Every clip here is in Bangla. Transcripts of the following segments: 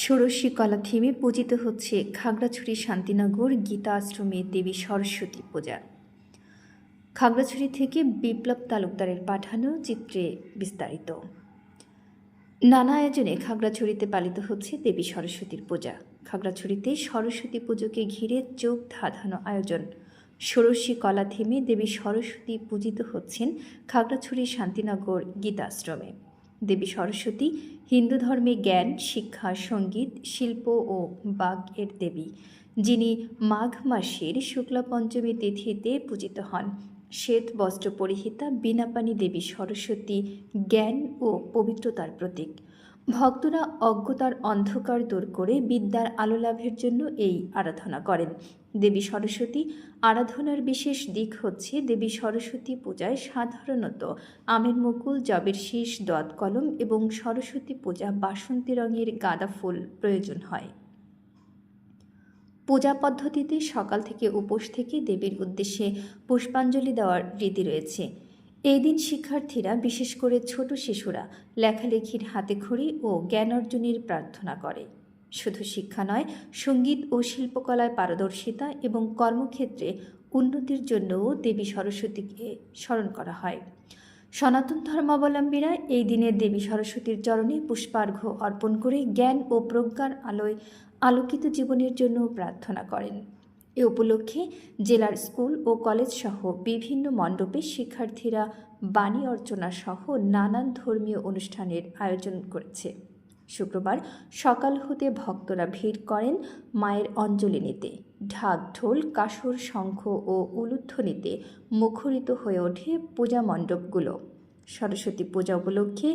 ষোড়শী কলা থিমে পূজিত হচ্ছে খাগড়াছড়ি শান্তিনগর গীতা আশ্রমে দেবী সরস্বতী পূজা। খাগড়াছড়ি থেকে বিপ্লব তালুকদারের পাঠানো চিত্রে বিস্তারিত। নানা আয়োজনে খাগড়াছড়িতে পালিত হচ্ছে দেবী সরস্বতীর পূজা। খাগড়াছড়িতে সরস্বতী পুজোকে ঘিরে চোখ ধাঁধানো আয়োজন। ষোড়শী কলা থিমে দেবী সরস্বতী পূজিত হচ্ছেন খাগড়াছড়ি শান্তিনগর গীতা আশ্রমে। দেবী সরস্বতী হিন্দু ধর্মে জ্ঞান, শিক্ষা, সঙ্গীত, শিল্প ও বাক এর দেবী, যিনি মাঘ মাসের শুক্লা পঞ্চমী তিথিতে পূজিত হন। শ্বেত বস্ত্র পরিহিতা বীণাপাণি দেবী সরস্বতী জ্ঞান ও পবিত্রতার প্রতীক। ভক্তরা অজ্ঞতার অন্ধকার দূর করে বিদ্যার আলো লাভের জন্য এই আরাধনা করেন। দেবী সরস্বতী আরাধনার বিশেষ দিক হচ্ছে দেবী সরস্বতী পূজায় সাধারণত আমের মুকুল, জবের শীষ, দোয়াত কলম এবং সরস্বতী পূজা বাসন্তী রঙের গাঁদা ফুল প্রয়োজন হয়। পূজা পদ্ধতিতে সকাল থেকে উপোস থেকে দেবীর উদ্দেশ্যে পুষ্পাঞ্জলি দেওয়ার রীতি রয়েছে। এই দিন শিক্ষার্থীরা, বিশেষ করে ছোট শিশুরা, লেখালেখির হাতেখড়ি ও জ্ঞান অর্জনের প্রার্থনা করে। শুধু শিক্ষা নয়, সঙ্গীত ও শিল্পকলায় পারদর্শিতা এবং কর্মক্ষেত্রে উন্নতির জন্যও দেবী সরস্বতীকে স্মরণ করা হয়। সনাতন ধর্মাবলম্বীরা এই দিনে দেবী সরস্বতীর চরণে পুষ্পার্ঘ্য অর্পণ করে জ্ঞান ও প্রজ্ঞার আলোয় আলোকিত জীবনের জন্য প্রার্থনা করেন। এ উপলক্ষে জেলার স্কুল ও কলেজ সহ বিভিন্ন মণ্ডপে শিক্ষার্থীরা বাণী অর্চনা সহ নানান ধর্মীয় অনুষ্ঠানের আয়োজন করেছে। শুক্রবার সকাল হতে ভক্তরা ভিড় করেন মায়ের অঞ্জলি নিতে। ঢাক, ঢোল, কাসর, শঙ্খ ও উলুধ্বনিতে মুখরিত হয়ে ওঠে পূজা মণ্ডপগুলো। সরস্বতী পূজা উপলক্ষে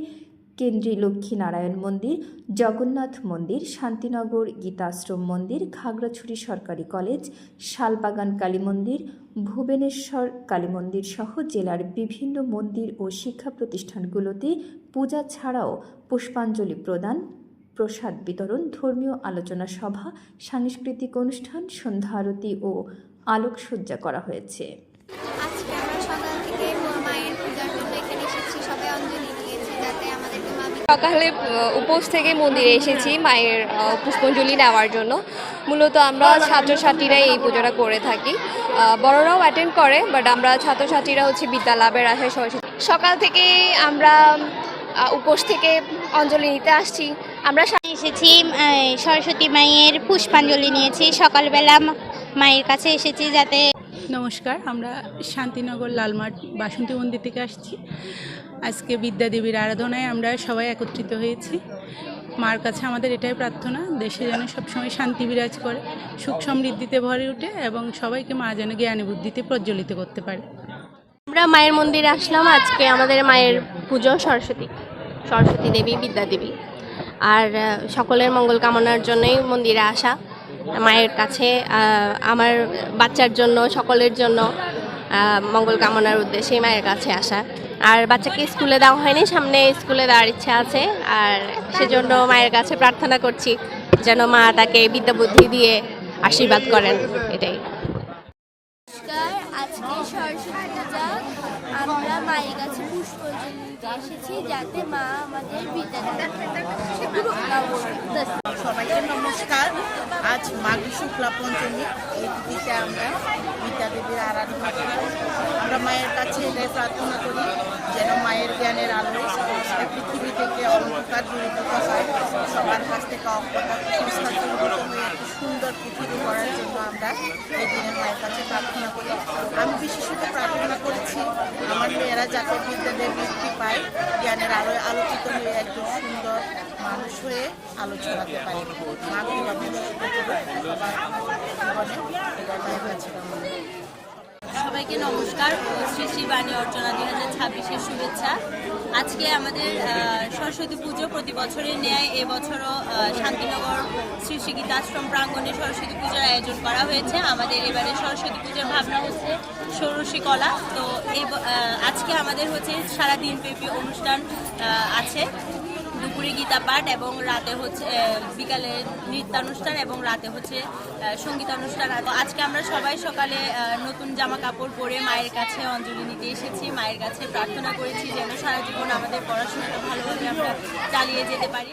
কেন্দ্রী লক্ষ্মীনারায়ণ মন্দির, জগন্নাথ মন্দির, শান্তিনগর গীতাশ্রম মন্দির, খাগড়াছড়ি সরকারি কলেজ, শালবাগান কালী মন্দির, ভুবনেশ্বর কালী মন্দির সহ জেলার বিভিন্ন মন্দির ও শিক্ষা প্রতিষ্ঠানগুলোতে পূজা ছাড়াও পুষ্পাঞ্জলি প্রদান, প্রসাদ বিতরণ, ধর্মীয় আলোচনা সভা, সাংস্কৃতিক অনুষ্ঠান, সন্ধ্যা আরতি ও আলোকসজ্জা করা হয়েছে। আজকে আমরা সকাল থেকে মায়ের পূজার জন্য এখানে এসেছি, সবাই অঞ্জলি দিয়েছি যাতে আমাদেরকে মা। সকালে উপোস থেকে মন্দিরে এসেছি মায়ের পুষ্পাঞ্জলি নেওয়ার জন্য। মূলত আমরা ছাত্রছাত্রীরা এই পুজোটা করে থাকি, বড়রাও অ্যাটেন্ড করে, বাট আমরা ছাত্রছাত্রীরা বিদ্যা লাভের আশায় সকাল থেকে আমরা উপোস থেকে অঞ্জলি নিতে আসছি। আমরা এসেছি সরস্বতী মায়ের পুষ্পাঞ্জলি নিয়েছি, সকালবেলা মায়ের কাছে এসেছি যাতে। নমস্কার, আমরা শান্তিনগর লালমাঠ বাসন্তী মন্দির থেকে আসছি। আজকে বিদ্যা দেবীর আরাধনায় আমরা সবাই একত্রিত হয়েছি। মার কাছে আমাদের এটাই প্রার্থনা, দেশে যেন সবসময় শান্তি বিরাজ করে, সুখ সমৃদ্ধিতে ভরে ওঠে এবং সবাইকে মা যেন জ্ঞানে বুদ্ধিতে প্রজ্বলিত করতে পারে। আমরা মায়ের মন্দিরে আসলাম। আজকে আমাদের মায়ের পুজো সরস্বতী দেবী, বিদ্যা দেবী, আর সকলের মঙ্গল কামনার জন্যই মন্দিরে আসা। মায়ের কাছে আমার বাচ্চার জন্য, সকলের জন্য মঙ্গল কামনার উদ্দেশ্যে মায়ের কাছে আসা। আর বাচ্চাকে স্কুলে দেওয়া হয়নি, সামনে স্কুলে দেওয়ার ইচ্ছা আছে, আর সেজন্য মায়ের কাছে প্রার্থনা করছি যেন মা তাকে বিদ্যা বুদ্ধি দিয়ে আশীর্বাদ করেন। এটাই। আজকে সরস্বতী পূজা, আমরা মায়ের কাছে পুষ্পাঞ্জলি দিতে এসেছি যাতে মা আমাদের বিদ্যা দেন। সবাইকে নমস্কার। আজ মাঘ শুক্লা পঞ্চমী, এই তিথিতে আমরা বিদ্যা দেবীর আরাধনা করি। আমরা মায়ের কাছে এটাই প্রার্থনা করি যেন মায়ের জ্ঞানের আলোয় পৃথিবী থেকে অন্ধকার দূরীভূত হয়, সবার কাছ থেকে অজ্ঞতা কুসংস্কার দূরীভূত হয়ে একটি সুন্দর পৃথিবী করার জন্য আমরা এই দিনে মায়ের কাছে প্রার্থনা করি। আমি বিশেষত প্রার্থনা করেছি আমার মেয়েরা যাতে বিদ্যা দেবীর কৃপায় জ্ঞানের আলোয় আলোকিত হয়ে একজন সুন্দর মানুষ হয়ে আলো ছড়াতে পারে। মা কৃপা সবাইকে নমস্কার, শ্রী শ্রী বাণী অর্চনা 2026-এর শুভেচ্ছা। আজকে আমাদের সরস্বতী পুজো প্রতি বছরের ন্যায় এবছরও শান্তিনগর শ্রী শ্রী গীতাশ্রম প্রাঙ্গণে সরস্বতী পূজার আয়োজন করা হয়েছে। আমাদের এবারে সরস্বতী পূজার ভাবনা হচ্ছে ষোড়শী কলা। তো আজকে আমাদের সারাদিন ব্যাপী অনুষ্ঠান আছে। দুপুরে গীতা পাঠ এবং রাতে বিকালে নৃত্যানুষ্ঠান এবং রাতে সঙ্গীতানুষ্ঠান। আজকে আমরা সবাই সকালে নতুন জামা কাপড় পরে মায়ের কাছে অঞ্জলি নিতে এসেছি। মায়ের কাছে প্রার্থনা করেছি যেন সারা জীবন আমাদের পড়াশোনাটা ভালোভাবে আমরা চালিয়ে যেতে পারি।